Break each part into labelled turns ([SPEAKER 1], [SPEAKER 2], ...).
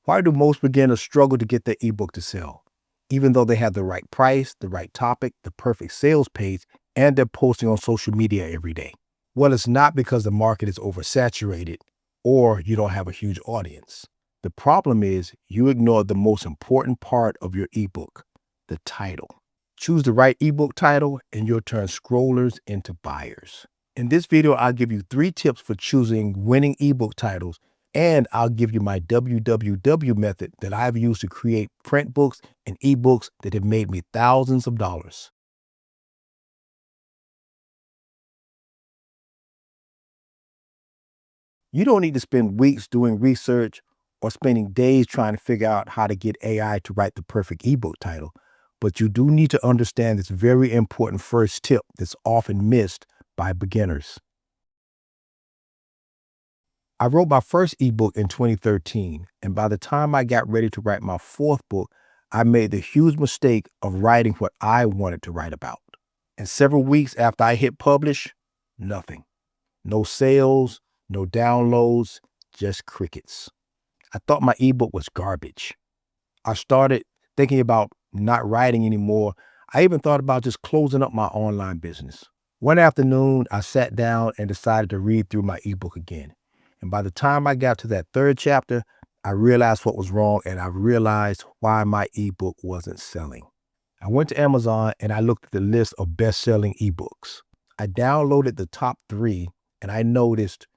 [SPEAKER 1] Why do most beginners struggle to get their ebook to sell? Even though they have the right price, the right topic, the perfect sales page, and they're posting on social media every day. Well, it's not because the market is oversaturated or you don't have a huge audience. The problem is you ignore the most important part of your ebook, the title. Choose the right ebook title and you'll turn scrollers into buyers. In this video, I'll give you 3 tips for choosing winning ebook titles, and I'll give you my WWW method that I've used to create print books and ebooks that have made me thousands of dollars. You don't need to spend weeks doing research or spending days trying to figure out how to get AI to write the perfect ebook title, but you do need to understand this very important first tip that's often missed by beginners. I wrote my first ebook in 2013, and by the time I got ready to write my fourth book, I made the huge mistake of writing what I wanted to write about. And several weeks after I hit publish, nothing. No sales, no downloads, just crickets. I thought my ebook was garbage. I started thinking about not writing anymore. I even thought about just closing up my online business. One afternoon, I sat down and decided to read through my ebook again. And by the time I got to that third chapter, I realized what was wrong and I realized why my ebook wasn't selling. I went to Amazon and I looked at the list of best-selling ebooks. I downloaded the top 3 and I noticed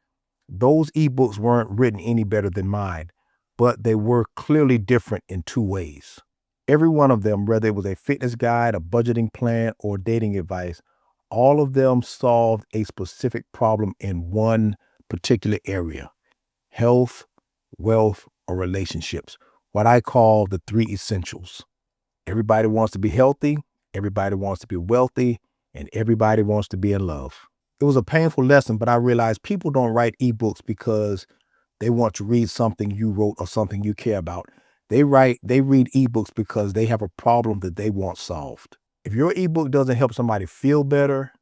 [SPEAKER 1] those ebooks weren't written any better than mine, but they were clearly different in 2 ways. Every one of them, whether it was a fitness guide, a budgeting plan, or dating advice, all of them solved a specific problem in one particular area: health, wealth, or relationships, what I call the 3 essentials. Everybody wants to be healthy, everybody wants to be wealthy, and everybody wants to be in love. It was a painful lesson, but I realized people don't write ebooks because they want to read something you wrote or something you care about. They read ebooks because they have a problem that they want solved. If your ebook doesn't help somebody feel better,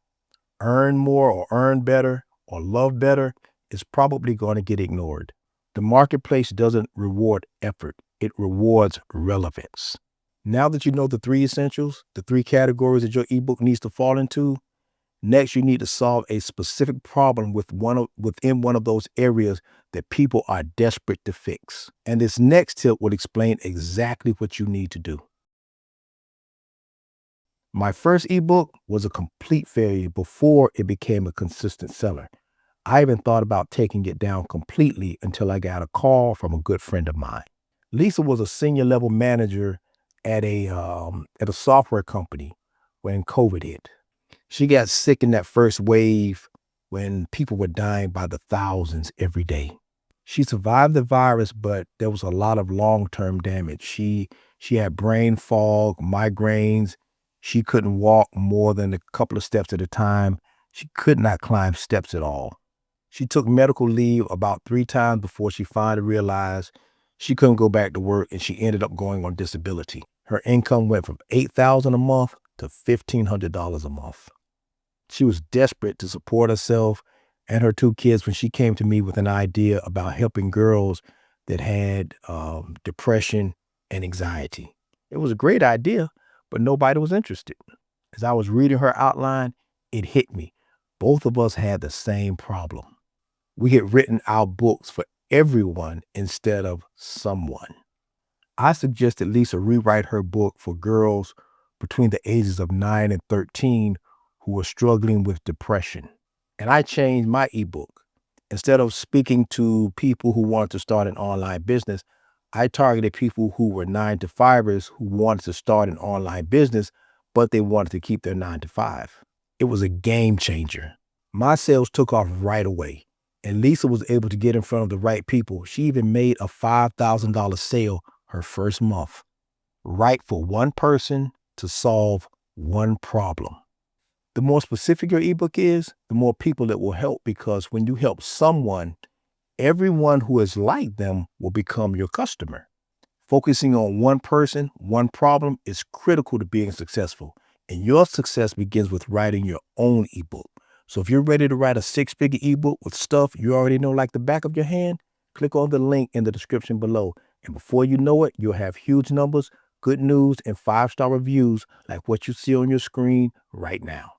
[SPEAKER 1] earn more or earn better, or love better, it's probably going to get ignored. The marketplace doesn't reward effort, it rewards relevance. Now that you know the 3 essentials, the 3 categories that your ebook needs to fall into, next you need to solve a specific problem within one of those areas that people are desperate to fix. And this next tip will explain exactly what you need to do. My first ebook was a complete failure before it became a consistent seller. I even thought about taking it down completely until I got a call from a good friend of mine. Lisa was a senior level manager at a software company when COVID hit. She got sick in that first wave when people were dying by the thousands every day. She survived the virus, but there was a lot of long-term damage. She had brain fog, migraines. She couldn't walk more than a couple of steps at a time. She could not climb steps at all. She took medical leave about 3 times before she finally realized she couldn't go back to work, and she ended up going on disability. Her income went from $8,000 a month to $1,500 a month. She was desperate to support herself and her 2 kids when she came to me with an idea about helping girls that had depression and anxiety. It was a great idea, but nobody was interested. As I was reading her outline, it hit me. Both of us had the same problem. We had written our books for everyone instead of someone. I suggested Lisa rewrite her book for girls between the ages of 9 and 13 who were struggling with depression. And I changed my ebook. Instead of speaking to people who wanted to start an online business, I targeted people who were 9-to-5ers who wanted to start an online business, but they wanted to keep their 9-to-5. It was a game changer. My sales took off right away, and Lisa was able to get in front of the right people. She even made a $5,000 sale her first month. Write for one person to solve one problem. The more specific your ebook is, the more people it will help, because when you help someone, everyone who is like them will become your customer. Focusing on one person, one problem is critical to being successful. And your success begins with writing your own ebook. So if you're ready to write a 6-figure ebook with stuff you already know like the back of your hand, click on the link in the description below And before you know it, you'll have huge numbers, good news, and five-star reviews like what you see on your screen right now.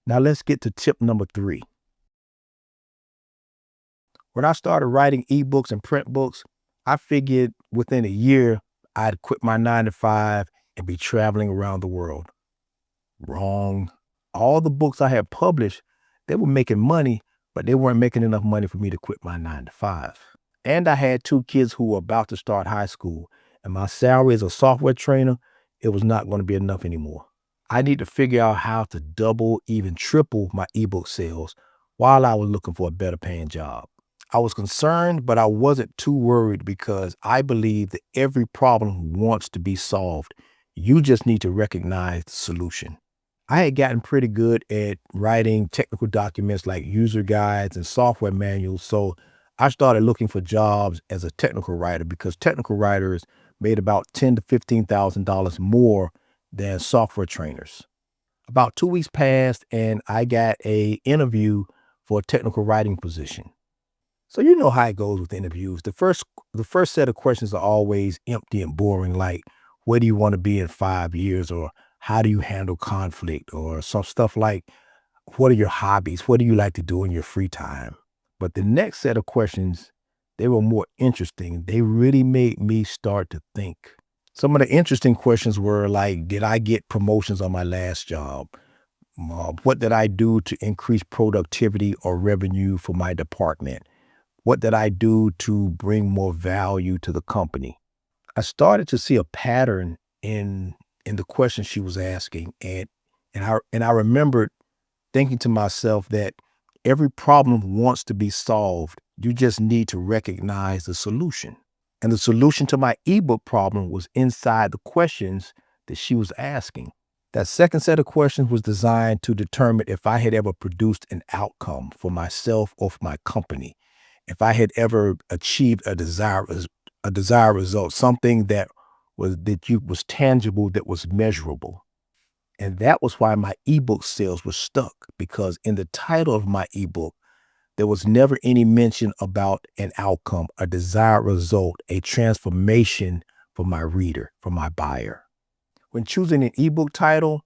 [SPEAKER 1] Now let's get to tip number 3. When I started writing ebooks and print books, I figured within a year I'd quit my 9 to 5 and be traveling around the world. Wrong. All the books I had published, they were making money, but they weren't making enough money for me to quit my 9 to 5. And I had 2 kids who were about to start high school, and my salary as a software trainer, it was not going to be enough anymore. I need to figure out how to double, even triple my ebook sales while I was looking for a better paying job. I was concerned, but I wasn't too worried because I believe that every problem wants to be solved. You just need to recognize the solution. I had gotten pretty good at writing technical documents like user guides and software manuals, so I started looking for jobs as a technical writer because technical writers made about $10,000 to $15,000 more than software trainers. About 2 weeks passed, and I got a interview for a technical writing position. So you know how it goes with interviews. The first set of questions are always empty and boring, like where do you want to be in 5 years, or how do you handle conflict, or some stuff like what are your hobbies? What do you like to do in your free time? But the next set of questions, they were more interesting. They really made me start to think. Some of the interesting questions were like, did I get promotions on my last job? What did I do to increase productivity or revenue for my department? What did I do to bring more value to the company? I started to see a pattern in the questions she was asking, and I remembered thinking to myself that every problem wants to be solved. You just need to recognize the solution. And the solution to my ebook problem was inside the questions that she was asking. That second set of questions was designed to determine if I had ever produced an outcome for myself or for my company, if I had ever achieved a desired result, something that was tangible, that was measurable. And that was why my ebook sales were stuck, because in the title of my ebook, there was never any mention about an outcome, a desired result, a transformation for my reader, for my buyer. When choosing an ebook title,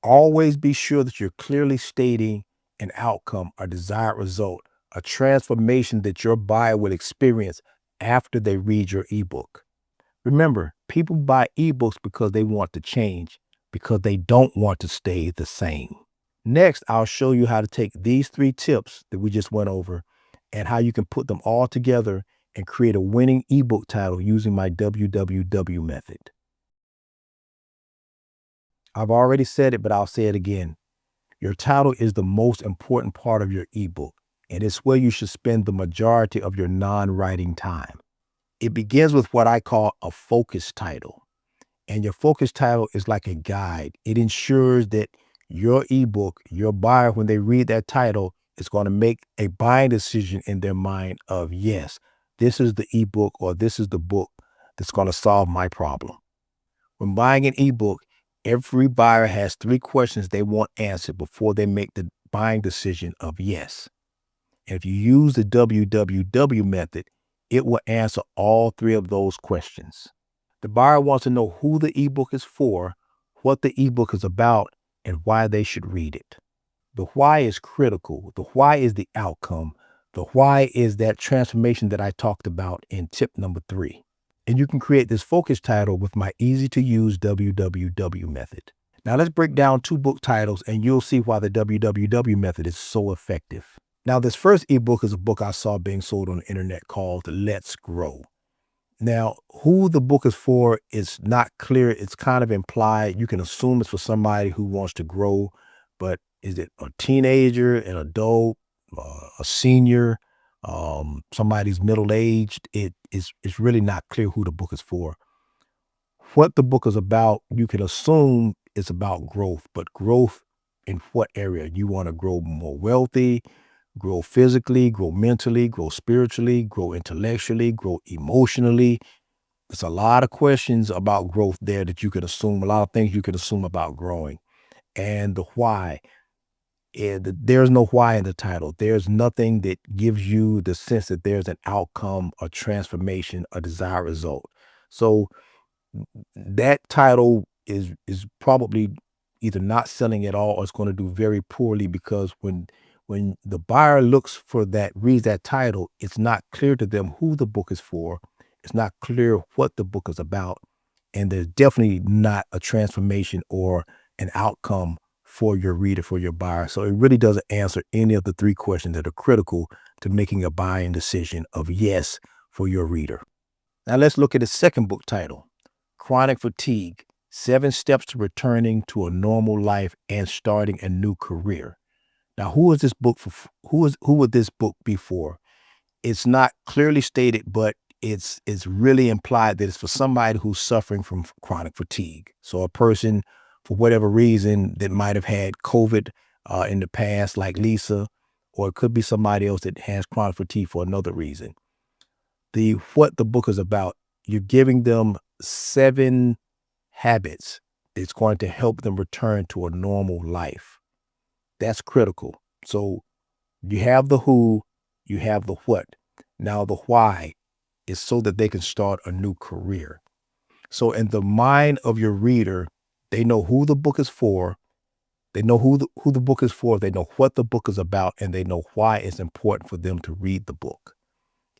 [SPEAKER 1] always be sure that you're clearly stating an outcome, a desired result, a transformation that your buyer will experience after they read your ebook. Remember, people buy ebooks because they want to change, because they don't want to stay the same. Next, I'll show you how to take these 3 tips that we just went over and how you can put them all together and create a winning ebook title using my WWW method. I've already said it, but I'll say it again. Your title is the most important part of your ebook, and it's where you should spend the majority of your non-writing time. It begins with what I call a focus title. And your focus title is like a guide. It ensures that your ebook, your buyer, when they read that title, is going to make a buying decision in their mind of, yes, this is the ebook, or this is the book that's going to solve my problem. When buying an ebook, every buyer has 3 questions they want answered before they make the buying decision of yes. And if you use the WWW method, it will answer all 3 of those questions. The buyer wants to know who the ebook is for, what the ebook is about, and why they should read it. The why is critical. The why is the outcome. The why is that transformation that I talked about in tip number 3. And you can create this focus title with my easy to use WWW method. Now let's break down 2 book titles, and you'll see why the WWW method is so effective. Now, this first ebook is a book I saw being sold on the internet called Let's Grow. Now, who the book is for is not clear. It's kind of implied. You can assume it's for somebody who wants to grow, but is it a teenager, an adult, a senior, somebody's middle-aged? It's really not clear who the book is for. What the book is about, you can assume it's about growth, but growth in what area? You want to grow more wealthy, grow physically, grow mentally, grow spiritually, grow intellectually, grow emotionally. There's a lot of questions about growth there that you can assume, a lot of things you can assume about growing. And the why. And there's no why in the title. There's nothing that gives you the sense that there's an outcome, a transformation, a desired result. So that title is probably either not selling at all or it's going to do very poorly because when the buyer looks for that, reads that title, it's not clear to them who the book is for. It's not clear what the book is about. And there's definitely not a transformation or an outcome for your reader, for your buyer. So it really doesn't answer any of the three questions that are critical to making a buying decision of yes for your reader. Now let's look at the second book title, Chronic Fatigue, 7 Steps to Returning to a Normal Life and Starting a New Career. Now, who is this book for? Who would this book be for? It's not clearly stated, but it's really implied that it's for somebody who's suffering from chronic fatigue. So a person, for whatever reason, that might have had COVID in the past, like Lisa, or it could be somebody else that has chronic fatigue for another reason. What the book is about, you're giving them 7 habits that's going to help them return to a normal life. That's critical. So you have the who, you have the what. Now the why is so that they can start a new career. So in the mind of your reader, they know who the book is for, they know who the book is for, they know what the book is about, and they know why it's important for them to read the book.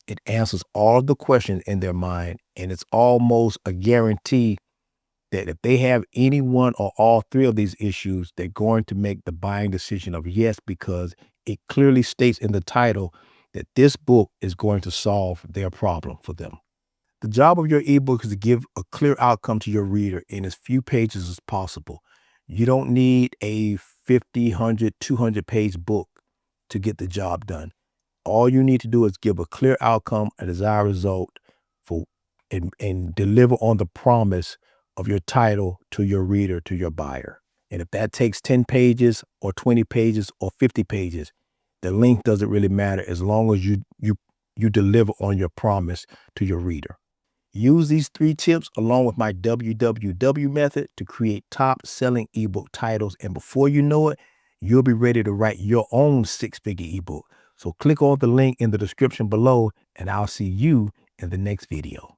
[SPEAKER 1] It answers all of the questions in their mind, and it's almost a guarantee that if they have any one or all 3 of these issues, they're going to make the buying decision of yes, because it clearly states in the title that this book is going to solve their problem for them. The job of your ebook is to give a clear outcome to your reader in as few pages as possible. You don't need a 50, 100, 200-page book to get the job done. All you need to do is give a clear outcome, a desired result, for and deliver on the promise of your title to your reader, to your buyer. And if that takes 10 pages or 20 pages or 50 pages, the length doesn't really matter as long as you deliver on your promise to your reader. Use these 3 tips along with my WWW method to create top-selling ebook titles. And before you know it, you'll be ready to write your own 6-figure ebook. So click on the link in the description below, and I'll see you in the next video.